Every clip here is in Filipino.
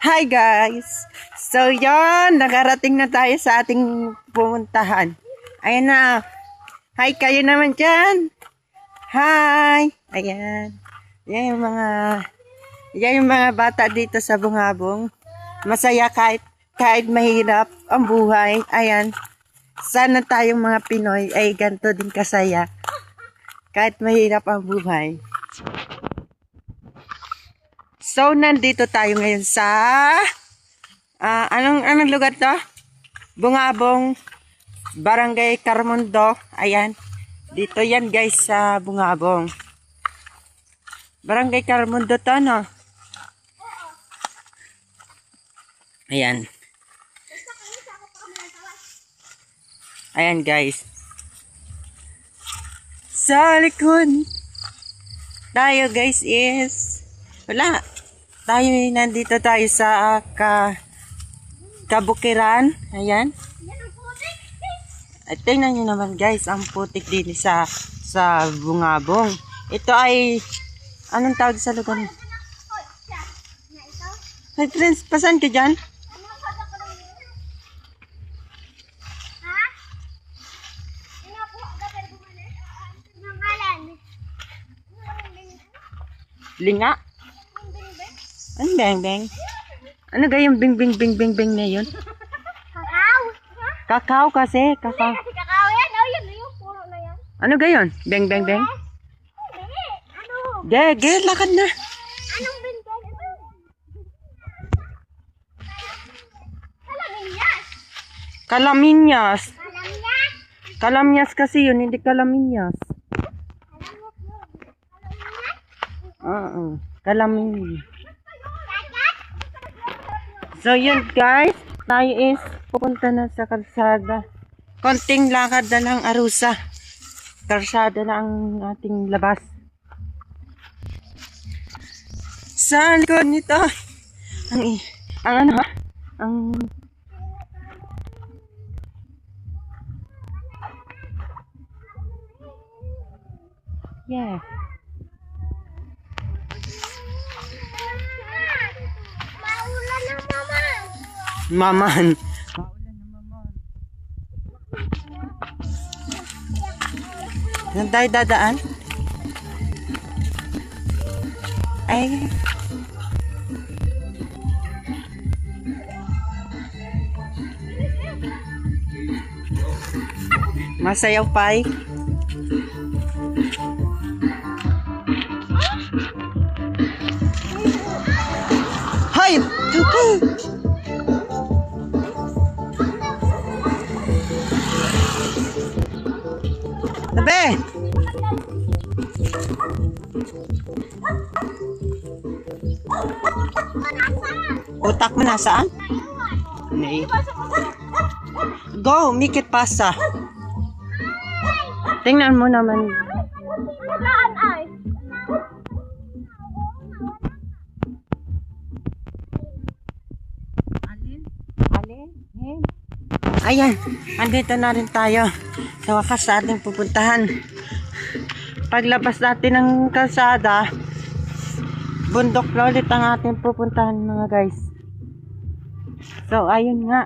Hi guys! So yon, nagarating na tayo sa ating pumuntahan. Ayan na. Hi kayo naman dyan. Hi! Ayan. Yan yung mga bata dito sa Bungabong. Masaya kahit mahirap ang buhay. Ayan. Sana tayong mga Pinoy ay ganito din kasaya. Kahit mahirap ang buhay. So, nandito tayo ngayon sa anong lugar to? Bungabong, Barangay Carmundo. Ayan. Dito yan guys sa Bungabong. Barangay Carmundo to, no? Ayan. Ayan guys. Sa likod tayo guys is wala. Nandito tayo sa Kabukiran. Ayan. At tingnan nyo naman guys, ang putik din sa Bungabong. Ito ay, anong tawag sa lugar? Hey friends, pasan ka dyan? Linga? Ano beng? Ano gayong bing na yun? Kakao. Kakao kasi. Kakao. Kasi kakao yan. Oh, yun. Yung puro na yan. Ano gayon? Beng? Hindi. Ano? Lakad na. Anong bintang? Kalaminyas. Kalaminyas. Kalaminyas. Kalamyas kasi yun, hindi kalaminyas. Kalaminyas. So yun guys, tayo is pupunta na sa kalsada. Konting lakad na lang arusa. Kalsada na ang ating labas. Sa likod nito, yeah. Maulan na mama. Maman. Saan tayo dadaan? Ay. Masayaw pa eh. Hay! Tukoy! Tabi! Utak mo nasaan? Nay. Go, make it pasta. Tingnan mo naman. Saan ay? Ayan, andito na rin tayo sa wakas sa ating pupuntahan. Paglabas natin ng kalsada, bundok na ulit ang ating pupuntahan mga guys. So, ayun nga.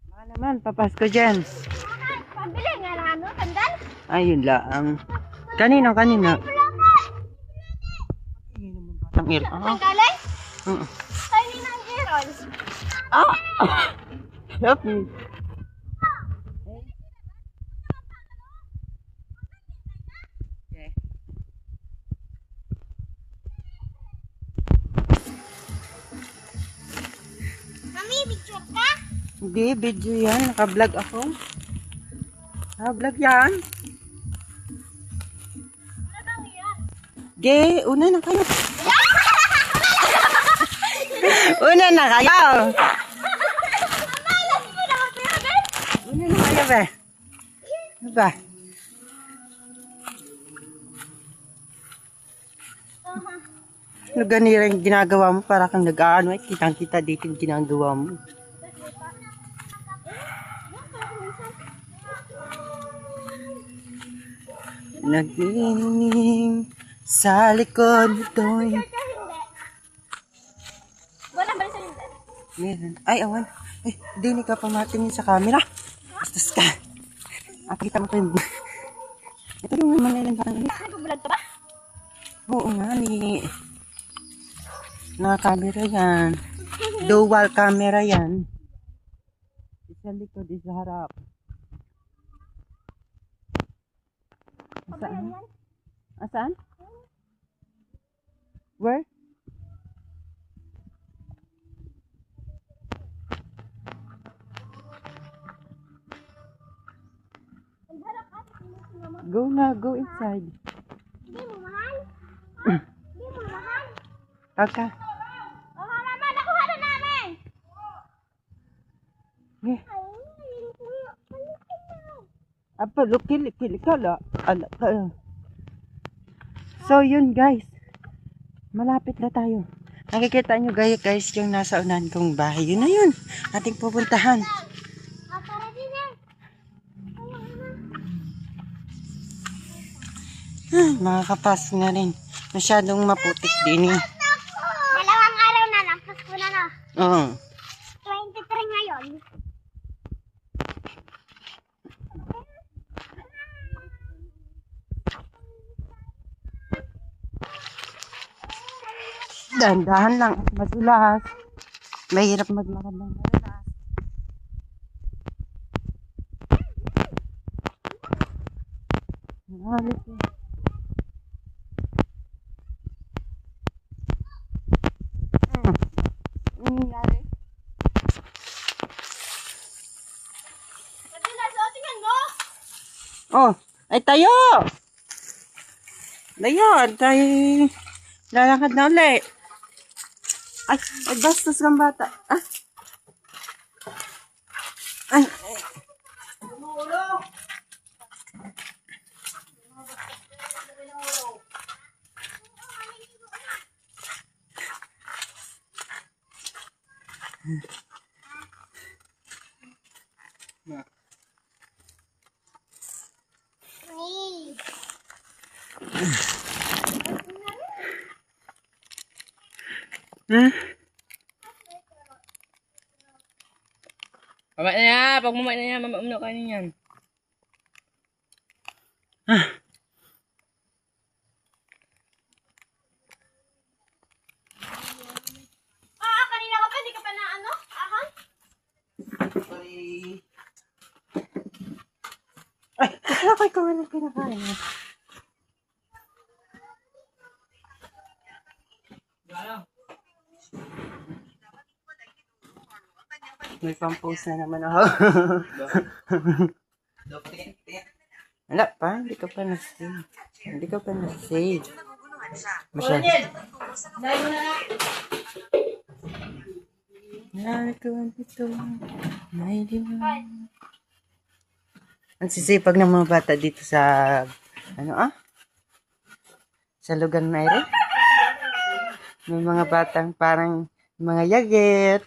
Baka naman, papasko dyan. Pabili nga lang ano, sandal? Ayun lang. Kanino? Ang ir. Sandalay? Tayo ni ng Gerald. Happy. Mami, picture ka? Hindi, video yan. Naka-vlog ako. Naka-vlog yan. Ge, una na kayo. Una na kayo. Una na kayo, be. Ano ba? Ano ganira yung ginagawa mo para kang nag-aano eh. Kitang-kita dito yung ginagawa mo. Naging sa likod nito'y Wala ba sa hindi? meron. Ay, awan. Ay, hindi ka pamatingin sa camera. Bastos ka. Pakita mo ko yung... Ito yung manilang parang ini. Nagbablog ka ba? Oo nga, naka-camera yan. Dual camera yan. Isa likod, isa harap. Saan? Saan? Where? Go na, go inside. Hindi mo mahal? Hindi mo mahal? Pagka. O mama, nakuha na namin! Eh, Ay, apa, kili ka la. So, yun guys. Malapit na tayo. Nakikita nyo guys, yung nasa unahan kong bahay. Yun na yun. Ating pupuntahan. para din eh. Makakapasok na rin. Masyadong maputik din eh. Dalawang araw na lang, Pasko na na. Oo. 23 ngayon. Dahan-dahan lang. Madulas. Mahirap maglakad ng madulas. Halos eh. Ano nangyari? Sabi na, so tingnan mo. Oh, ay tayo! Dayon, tayo lalakad na ulit. Ay, bastos kang bata. Ah. Ay, Hey. hmm? Mama na yan. Pag mama na yan, mama umno ka niyan. Kanina ka pa, di ka pa na ano? Ahon? Ay, akala ko ikaw ang kinakain. May pang-post na naman ako. Wala pa, hindi ka pa na-save. Hindi ka pa na-save. Masyado. Nalikuan ito. May limang. Ang sisipag ng mga bata dito sa, sa lugar na ito. May mga batang parang mga yagit.